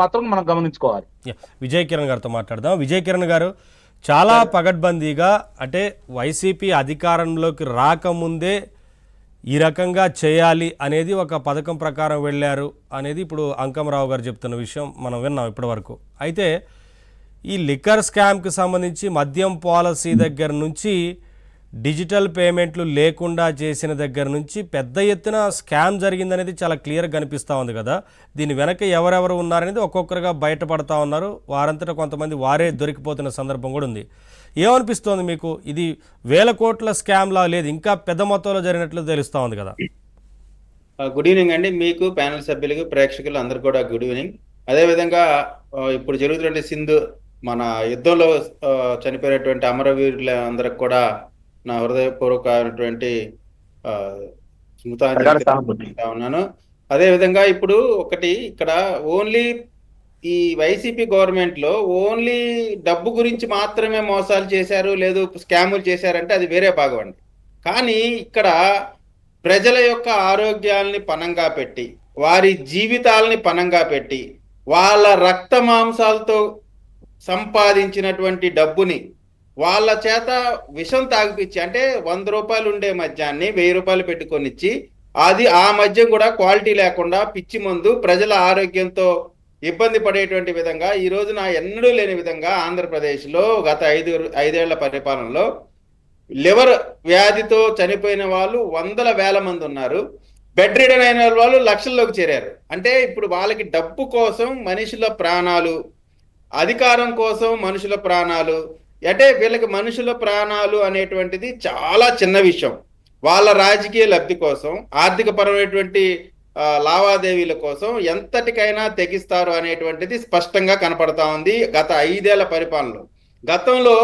మాత్రం మనం గమనించుకోవాలి. విజయ్ కిరణ్ గారితో మాట్లాడదాం. విజయ్ కిరణ్ గారు, చాలా పగడ్బందీగా అంటే వైసీపీ అధికారంలోకి రాకముందే ఈ రకంగా చేయాలి అనేది ఒక పథకం ప్రకారం వెళ్ళారు అనేది ఇప్పుడు అంకమరావు గారు చెప్తున్న విషయం మనం విన్నాం ఇప్పటి వరకు. అయితే ఈ లిక్కర్ స్కామ్కి సంబంధించి మద్యం పాలసీ దగ్గర నుంచి డిజిటల్ పేమెంట్లు లేకుండా చేసిన దగ్గర నుంచి పెద్ద ఎత్తున స్కామ్ జరిగిందనేది చాలా క్లియర్గా కనిపిస్తూ ఉంది కదా. దీని వెనక ఎవరెవరు ఉన్నారనేది ఒక్కొక్కరుగా బయటపడతా ఉన్నారు. వారంతటా కొంతమంది వారే దొరికిపోతున్న సందర్భం కూడా ఉంది. ఏమనిపిస్తోంది మీకు? ఇది వేల కోట్ల స్కామ్లా లేదు, ఇంకా పెద్ద మొత్తంలో జరిగినట్లు తెలుస్తూ ఉంది కదా. గుడ్ ఈవినింగ్ అండి, మీకు ప్యానల్ సభ్యులకు ప్రేక్షకులు అందరు కూడా గుడ్ ఈవినింగ్. అదేవిధంగా ఇప్పుడు జరుగుతున్న సింధు మన యుద్ధంలో చనిపోయినటువంటి అమరవీరుల అందరికి కూడా నా హృదయపూర్వకమైనటువంటి స్మృతాంజలి ఉన్నాను. అదేవిధంగా ఇప్పుడు ఒకటి ఇక్కడ ఓన్లీ ఈ వైసీపీ గవర్నమెంట్ లో ఓన్లీ డబ్బు గురించి మాత్రమే మోసాలు చేశారు, లేదు స్కాములు చేశారంటే అది వేరే భాగం అండి. కానీ ఇక్కడ ప్రజల యొక్క ఆరోగ్యాల్ని పణంగా పెట్టి, వారి జీవితాలని పణంగా పెట్టి, వాళ్ళ రక్త మాంసాలతో సంపాదించినటువంటి డబ్బుని వాళ్ళ చేత విషం తాగిపించి, అంటే 100 రూపాయలు ఉండే మద్యాన్ని 1000 రూపాయలు పెట్టుకొనిచ్చి, అది ఆ మద్యం కూడా క్వాలిటీ లేకుండా పిచ్చి మందు ప్రజల ఆరోగ్యంతో ఇబ్బంది పడేటువంటి విధంగా ఈ రోజున ఎన్నడూ లేని విధంగా ఆంధ్రప్రదేశ్లో గత 5 ఏళ్ల పరిపాలనలో లివర్ వ్యాధితో చనిపోయిన వాళ్ళు వందల వేల మంది ఉన్నారు. బెడ్ రిడన్ అయిన వాళ్ళు లక్షల్లోకి చేరారు. అంటే ఇప్పుడు వాళ్ళకి డబ్బు కోసం మనుషుల ప్రాణాలు, అధికారం కోసం మనుషుల ప్రాణాలు, అంటే వీళ్ళకి మనుషుల ప్రాణాలు అనేటువంటిది చాలా చిన్న విషయం. వాళ్ళ రాజకీయ లబ్ధి కోసం, ఆర్థిక పరమైనటువంటి లావాదేవీల కోసం ఎంతటికైనా తెగిస్తారు అనేటువంటిది స్పష్టంగా కనపడతా ఉంది గత 5 ఏళ్ల పరిపాలనలో. గతంలో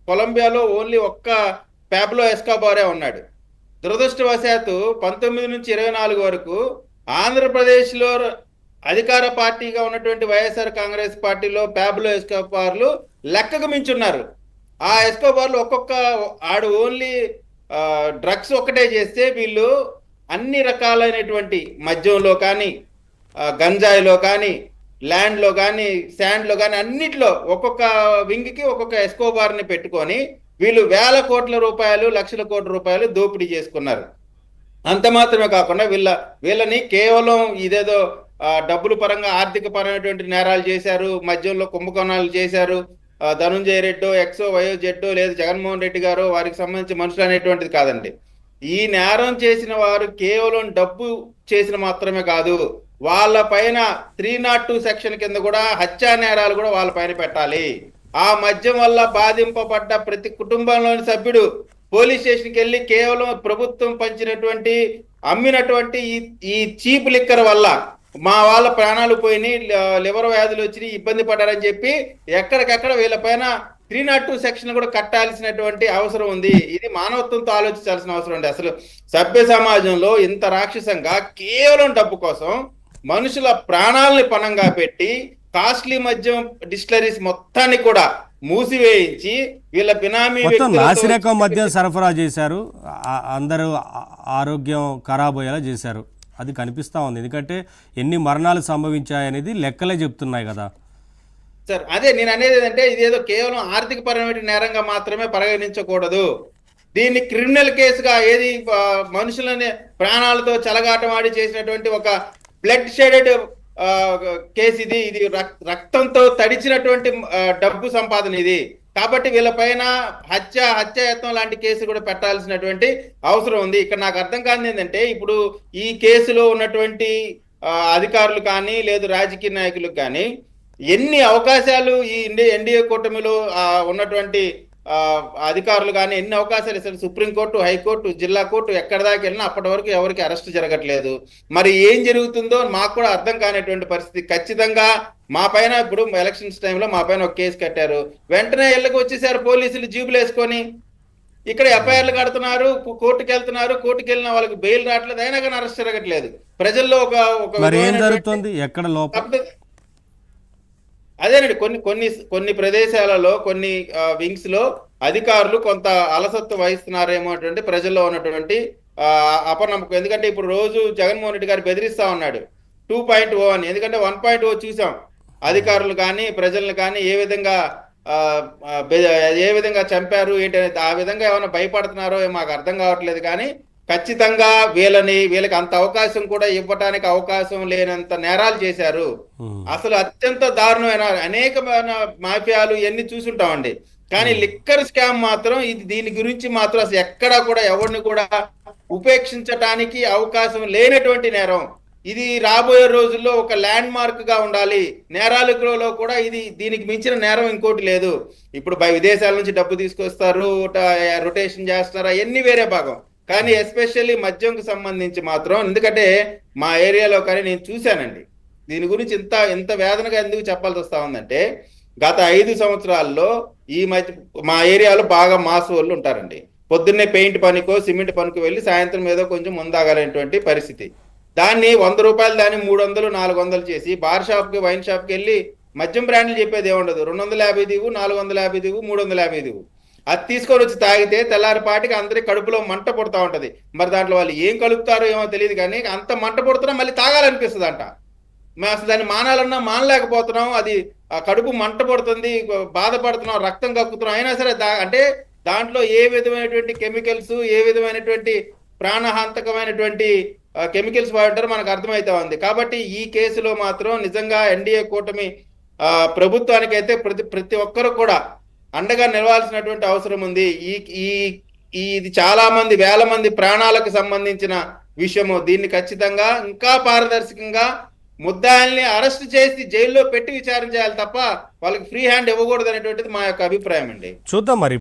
కొలంబియాలో ఓన్లీ ఒక్క పాబ్లో ఎస్కోబారే ఉన్నాడు. దురదృష్టవశాత్తు 19 నుంచి 24 వరకు ఆంధ్రప్రదేశ్లో అధికార పార్టీగా ఉన్నటువంటి వైఎస్ఆర్ కాంగ్రెస్ పార్టీలో పాబ్లో ఎస్కోబార్లు లెక్కకు మించున్నారు. ఆ ఎస్కోబార్లు ఒక్కొక్క ఆడు ఓన్లీ డ్రగ్స్ ఒక్కటే చేస్తే వీళ్ళు అన్ని రకాలైనటువంటి మద్యంలో కానీ, గంజాయిలో కానీ, ల్యాండ్లో కానీ, శాండ్లో కానీ అన్నిట్లో ఒక్కొక్క వింగ్కి ఒక్కొక్క ఎస్కోబార్ని పెట్టుకొని వీళ్ళు వేల కోట్ల రూపాయలు, లక్షల కోట్ల రూపాయలు దోపిడీ చేసుకున్నారు. అంత మాత్రమే కాకుండా వీళ్ళని కేవలం ఇదేదో డబ్బుల పరంగా ఆర్థిక పరమైనటువంటి నేరాలు చేశారు, మద్యంలో కుంభకోణాలు చేశారు, ధనుంజయ రెడ్డో ఎక్సో వయో జెడ్డో లేదు జగన్మోహన్ రెడ్డి గారు వారికి సంబంధించి మనుషులు అనేటువంటిది కాదండి. ఈ నేరం చేసిన వారు కేవలం డబ్బు చేసిన మాత్రమే కాదు, వాళ్ళ పైన 302 సెక్షన్ కింద కూడా హత్యా నేరాలు కూడా వాళ్ళ పైన పెట్టాలి. ఆ మద్యం వల్ల బాధింపబడ్డ ప్రతి కుటుంబంలోని సభ్యుడు పోలీస్ స్టేషన్కి వెళ్ళి కేవలం ప్రభుత్వం పంచినటువంటి అమ్మినటువంటి ఈ చీప్ లిక్కర్ వల్ల మా వాళ్ళ ప్రాణాలు పోయినాయి, లివర్ వ్యాధులు వచ్చి ఇబ్బంది పడ్డారని చెప్పి ఎక్కడికెక్కడ వీళ్ళపైన 302 సెక్షన్ కూడా కట్టాల్సినటువంటి అవసరం ఉంది. ఇది మానవత్వంతో ఆలోచించాల్సిన అవసరం ఉంది. అసలు సభ్య సమాజంలో ఇంత రాక్షసంగా కేవలం డబ్బు కోసం మనుషుల ప్రాణాలని పణంగా పెట్టి కాస్ట్లీ మద్యం డిస్టిలరీస్ మొత్తాన్ని కూడా మూసివేయించి వీళ్ళ బినామీ నాసిరకం మద్యం సరఫరా చేశారు, అందరూ ఆరోగ్యం ఖరాబ్ అయ్యేలా చేశారు. అది కనిపిస్తూ ఉంది. ఎందుకంటే ఎన్ని మరణాలు సంభవించాయనేది లెక్కలే చెప్తున్నాయి కదా సార్. అదే నేను అనేది ఏంటంటే ఇదేదో కేవలం ఆర్థిక పరమైన నేరంగా మాత్రమే పరిగణించకూడదు. దీన్ని క్రిమినల్ కేసుగా, ఏది మనుషులని ప్రాణాలతో చెలగాటమాడి చేసినటువంటి ఒక బ్లడ్ షేడెడ్ కేసు ఇది రక్తంతో తడిచినటువంటి డబ్బు సంపాదన ఇది. కాబట్టి వీళ్ళపైన హత్యాయత్నం లాంటి కేసు కూడా పెట్టాల్సినటువంటి అవసరం ఉంది. ఇక్కడ నాకు అర్థం కాదు ఏంటంటే, ఇప్పుడు ఈ కేసులో ఉన్నటువంటి అధికారులు కానీ లేదు రాజకీయ నాయకులకు కానీ ఎన్ని అవకాశాలు ఈ ఎన్డీఏ కూటమిలో ఉన్నటువంటి అధికారులు కానీ ఎన్ని అవకాశాలు ఇస్తారు. సుప్రీంకోర్టు, హైకోర్టు, జిల్లా కోర్టు ఎక్కడ దాకా వెళ్ళినా అప్పటి వరకు ఎవరికి అరెస్ట్ జరగట్లేదు. మరి ఏం జరుగుతుందో మాకు కూడా అర్థం కానిటువంటి పరిస్థితి. ఖచ్చితంగా మా పైన ఇప్పుడు ఎలక్షన్స్ టైంలో మా పైన ఒక కేసు కట్టారు, వెంటనే ఇళ్ళకి వచ్చేసారు పోలీసులు జీబులు వేసుకొని. ఇక్కడ ఎఫ్ఐఆర్లు కడుతున్నారు, కోర్టుకు వెళ్తున్నారు, కోర్టుకు వెళ్ళిన వాళ్ళకి బెయిల్ రావట్లేదు, అయినా కానీ అరెస్ట్ జరగట్లేదు. ప్రజల్లో అదేనండి కొన్ని ప్రదేశాలలో కొన్ని వింగ్స్ లో అధికారులు కొంత అలసత్వం వహిస్తున్నారేమో అటువంటి ప్రజల్లో ఉన్నటువంటి అపనమ్మకం. ఎందుకంటే ఇప్పుడు రోజు జగన్మోహన్ రెడ్డి గారు బెదిరిస్తా ఉన్నాడు, 2.0 అని. ఎందుకంటే 1.0 చూసాం, అధికారులు కానీ ప్రజలను కానీ ఏ విధంగా ఆ, ఏ విధంగా చంపారు ఏంటనేది, ఆ విధంగా ఏమైనా భయపడుతున్నారో మాకు అర్థం కావట్లేదు. కానీ ఖచ్చితంగా వీళ్ళకి అంత అవకాశం కూడా ఇవ్వటానికి అవకాశం లేనంత నేరాలు చేశారు. అసలు అత్యంత దారుణమైన అనేకమైన మాఫియాలు ఇవన్నీ చూసుంటామండి. కానీ లిక్కర్ స్కామ్ మాత్రం దీని గురించి మాత్రం అసలు ఎక్కడా కూడా ఎవరిని కూడా ఉపేక్షించటానికి అవకాశం లేనటువంటి నేరం ఇది. రాబోయే రోజుల్లో ఒక ల్యాండ్ మార్క్ గా ఉండాలి. నేరాలలో కూడా దీనికి మించిన నేరం ఇంకోటి లేదు. ఇప్పుడు విదేశాల నుంచి డబ్బు తీసుకొస్తారు, రొటేషన్ చేస్తారు, అవన్నీ వేరే భాగం. కానీ ఎస్పెషల్లీ మద్యంకు సంబంధించి మాత్రం, ఎందుకంటే మా ఏరియాలో కానీ నేను చూశానండి, దీని గురించి ఇంత వేదనగా ఎందుకు చెప్పాల్సి వస్తా ఉందంటే, గత 5 సంవత్సరాల్లో ఈ మధ్య మా ఏరియాలో బాగా మాస్ వాళ్ళు ఉంటారండి. పొద్దున్నే పెయింట్ పనికో సిమెంట్ పనికో వెళ్ళి సాయంత్రం ఏదో కొంచెం ముందాగలేటువంటి పరిస్థితి. దాన్ని 100 రూపాయలు దాన్ని 300, 400 చేసి బార్ షాప్కి వైన్ షాప్కి వెళ్ళి మద్యం బ్రాండ్లు చెప్పేది ఏముండదు, 250 దిగు, 450 దిగు, 350 దిగు. అది తీసుకొని వచ్చి తాగితే తెల్లారిపాటికి అందరి కడుపులో మంట పుడతా ఉంటది. మరి దాంట్లో వాళ్ళు ఏం కలుపుతారో ఏమో తెలియదు, కానీ అంత మంట పుడుతున్నా మళ్ళీ తాగాలనిపిస్తుంది అంట. మేము అసలు దాన్ని మానాలన్నా మానలేకపోతున్నాం. అది ఆ కడుపు మంట పడుతుంది, బాధపడుతున్నాం, రక్తం కక్కుతున్నాం. అయినా సరే అంటే దాంట్లో ఏ విధమైనటువంటి కెమికల్స్, ఏ విధమైనటువంటి ప్రాణహాంతకమైనటువంటి కెమికల్స్ వాడారో మనకు అర్థమవుతా ఉంది. కాబట్టి ఈ కేసులో మాత్రం నిజంగా ఎన్డీఏ కూటమి ప్రభుత్వానికైతే ప్రతి ఒక్కరు కూడా అండగా నిలవాల్సినటువంటి అవసరం ఉంది. ఇది చాలా మంది, వేల మంది ప్రాణాలకు సంబంధించిన విషయము. దీన్ని ఖచ్చితంగా ఇంకా పారదర్శకంగా ముద్దాయిల్ని అరెస్ట్ చేసి జైల్లో పెట్టి విచారణ చేయాలి తప్ప వాళ్ళకి ఫ్రీ హ్యాండ్ ఇవ్వకూడదు అనేటువంటిది మా యొక్క అభిప్రాయం అండి. చూద్దాం మరి.